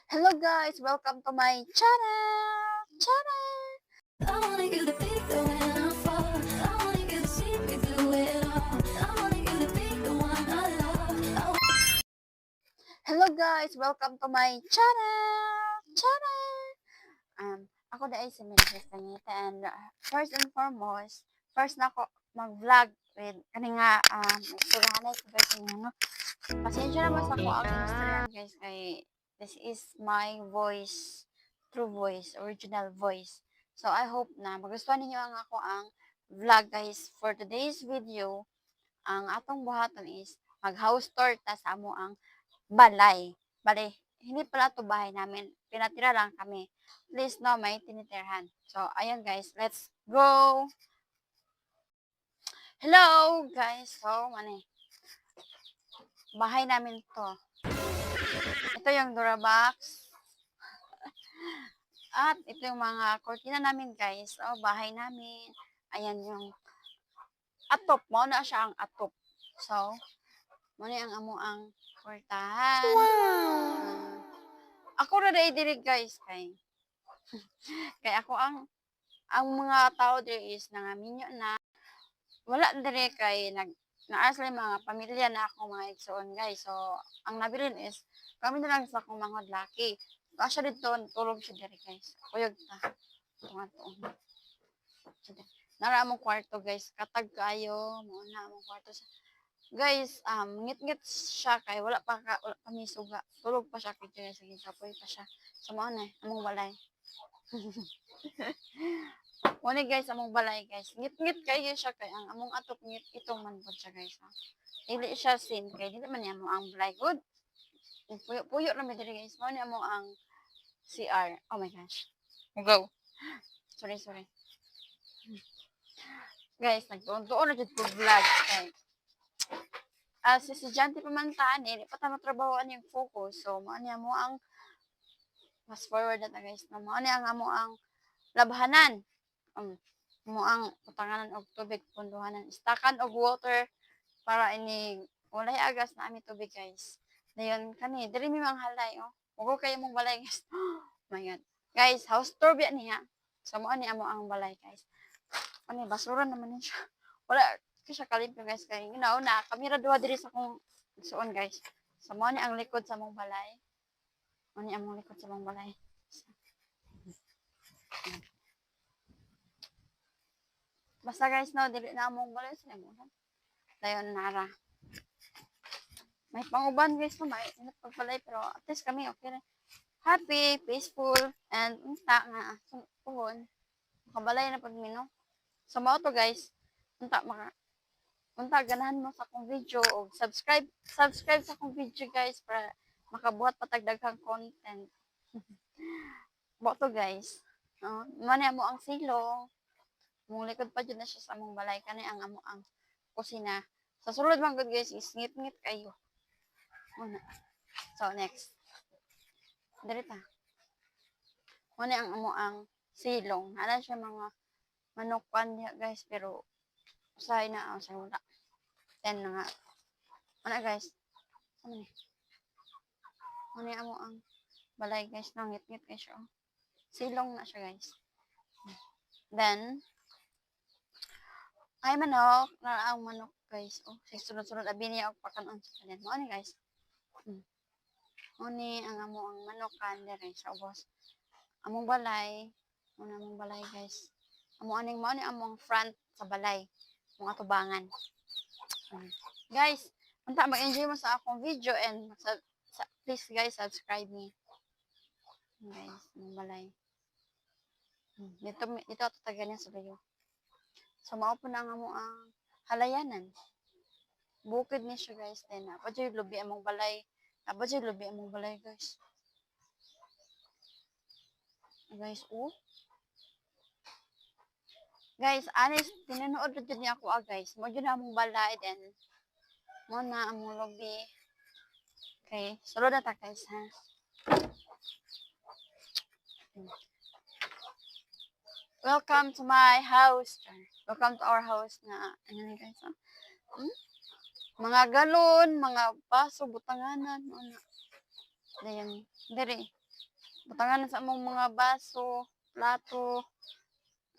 Hello guys, welcome to my channel. I want you to be the when I fall. I want you to see me through it all. I want you to be the one I love. Hello guys, welcome to my channel. Ako na ay si Mildred Tanita and first and foremost, first na ako mag-vlog with kani nga istoryahan ko guys inyo no. Pasensya naman sa ako ang Instagram guys kay this is my voice, true voice, original voice. So I hope na magustuhan ninyo ang vlog guys. For today's video, ang atong buhaton is mag-house tour ta sa amo ang balay. Balay, hindi pala to bahay namin. Pinatira lang kami. Please no, may tinitirhan. So, ayan guys, let's go! Hello guys! So, bahay namin to. Ito yung Durabox. At ito yung mga kortina namin guys. Oh, bahay namin. Ayan yung atop. Mo na siya ang atop. So, mo na ang amo ang kwartahan. Wow! Ako na diri guys kay ako ang mga tao diri is nangaminyo na wala diri kay naas lang mga pamilya na ako mga igsoon guys. So ang nabilin is kami na lang sa akong mga laki. Kasya dito tulog siya diri guys. Kuyog ta. Tunga tuon. Nara among kwarto guys. Katag kayo mo na among kwarto sa guys, ngit-ngit siya kay wala pa kami suga. Tulog pa siya kay guys, kapoy pa siya. So mao na among balay. Muna guys, among balay guys. Ngit-ngit kayo siya kay ang among atop ngit itong man po siya guys. Ha? Dili siya sin kay dili man niya mo ang balay good. Puyo-puyo na mi diri guys. Mao ni among ang CR. Oh my gosh. Go. Sorry. Guys, nagtuon-tuon na jud ko vlog kay si estudyante pa man taan di pa ta matrabahoan yung focus. So mao ni mo ang fast forward na ta guys. Mao ni ang amo ang labhanan. Mo ang utanganan og tubig punduhanan istakan og water para ini walay agas na ami tubig guys dayon kani diri mi manghalay ugo kayo mong balay guys. Oh my god guys, house tour biya niya so mo ani amo ang balay guys. Ani basura naman ni siya wala ka siya kalimpyo guys kay ginauna kami ra duha diri sa kong suon guys. So mo ani ang likod sa mong balay, mo ni among likod sa mong balay. Basta guys no, dili na among balay sa limutan. Dayon nara. May panguban guys no, may pagpalay pero at least kami okay na. Happy, peaceful, and unta nga puhon. Makabalay na pag mino. So mao to guys. Unta ganahan mo sa akong video o subscribe sa akong video guys para makabuhat patag daghang content. Mo to guys. Mani amo ang silong. Mong likod pa dyan na siya sa among balay. Kani ang amo ang kusina. Sa sulod man good guys, is ngit-ngit kayo. Muna. So, next. Dirita. Muna ang amo ang silong. Hala siya mga manukan niya guys. Pero, usahay na ang wala. 10 na nga. Muna guys. Ano ni? Muna amo ang balay guys. Ngit-ngit kayo siya. Silong na siya guys. Then, ay manok, na ang manok guys. Oh, say sunod-sunod abi niya og pakanon sa kanin. Mo ni guys. Oni ang amo ang manokan dere sa ubos. Among balay, una among balay guys. Amo aning mao ni among front sa balay. Mga tubangan. Guys, unta mag-enjoy mo sa akong video and please guys subscribe me. Guys, among balay. Dito tatagan niya sa bayo. So, mao po na nga mo ang halayanan. Bukid ni siya guys. Then, apa dyan lubi among balay. Apa dyan lubi among balay guys. Guys, oh. Guys, honest, tinanood rin dyan niya ako guys. Mo dyan among balay. Then, mo na among lubi. Okay, sulod na ta guys ha. Welcome to my house. Welcome to our house na ano ni guys. Mga galon, mga baso, butanganan, ano. Dayan, diri. Butangan na sa among mga baso, plato.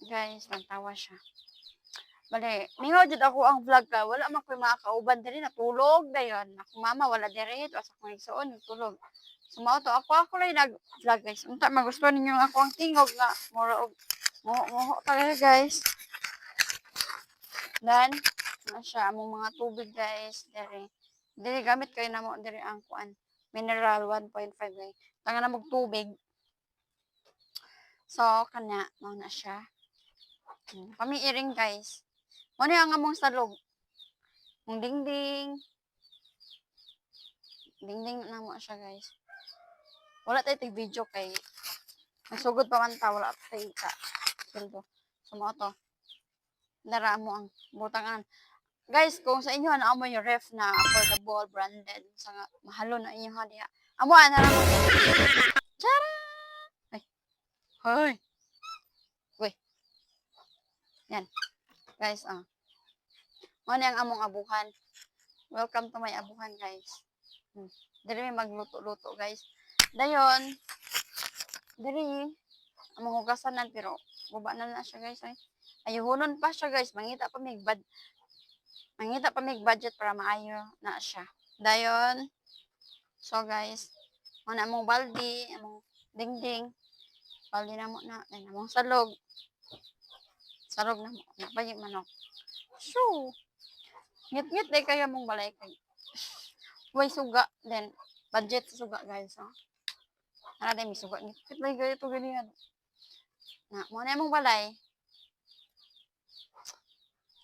Guys, nagtawa siya. Bale, mingaw jud ako ang vlog ka. Wala man ko'y mga kauban diri natulog dayon. Ako mama wala diri to sa akong igsoon tulog. Sumao to ako lang nag-vlog guys. Unta magustuhan ninyo ako ang tingog nga mura og mo talaga guys. Then, na siya among mga tubig guys diri. Diri gamit kayo namo diri ang kuan. Mineral 1.5 guys. Tangan na mog tubig. So, kanya mao na siya. Pamiiring guys. Mo ni ang among salog. Mong dingding. Dingding na mo siya guys. Wala tayo tig video kay nasugod pa man ta wala tayo ka. Sildo. So mo to. Dara mo ang butangan. Guys, kung sa inyo na amo yung ref na affordable branded sa nga mahalo na inyo ha diha. Amo ana ra mo. Tara. Ay. Hoy. Uy. Yan. Guys, mo ni ang among abuhan. Welcome to my abuhan, guys. Diri may magluto-luto, guys. Dayon, diri among hugasanan pero guba na siya, guys. Ay. Ayuhonon pa siya, guys. Mangita pa mig budget para maayo na siya. Dayon, so guys, mo na among baldi, among dingding. Baldi na mo na, dayon among salog. Sarog na mo. Nagbayig manok. Shoo! Ngit-ngit day kaya mong balay kay. Huwag suga. Then, budget sa suga guys. Ano day may suga. Ngit-ngit day kaya ito ganyan. Na, muna mong balay.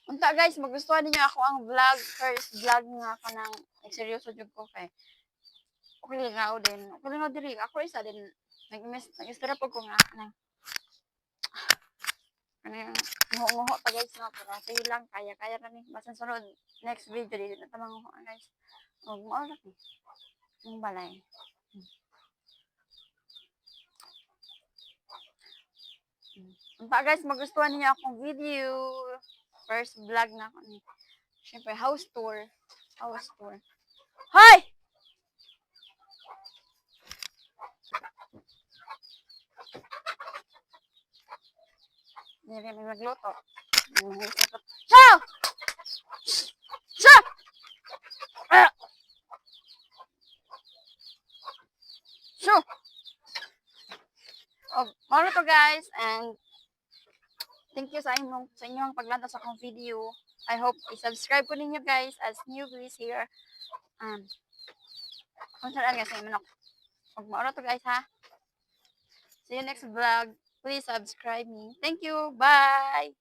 Unta guys, magustuhan niyo ako ang vlog. First vlog nga ako ng seryoso jud ko kay. Okay lang ako din. Okay lang ako diri. Ako isa din. Nag-istra po ko nga. Nguho pa guys no, pero sige lang, kaya na ni. Basta sunod, next video, dito na tamang nguho guys. Huwag mo oras ni. Yung balay. Unta guys, magustuhan niyo akong video. First vlog na ako ni. Siyempre, house tour. House tour. Hoy! Hindi may magluto. Ciao! Ciao! So, maro to guys, and thank you sa inyong paglanta sa akong video. I hope i-subscribe po ninyo guys as newbies here. Kung saan guys, ay manok. Maro to guys ha. See you next vlog. Please subscribe me. Thank you. Bye!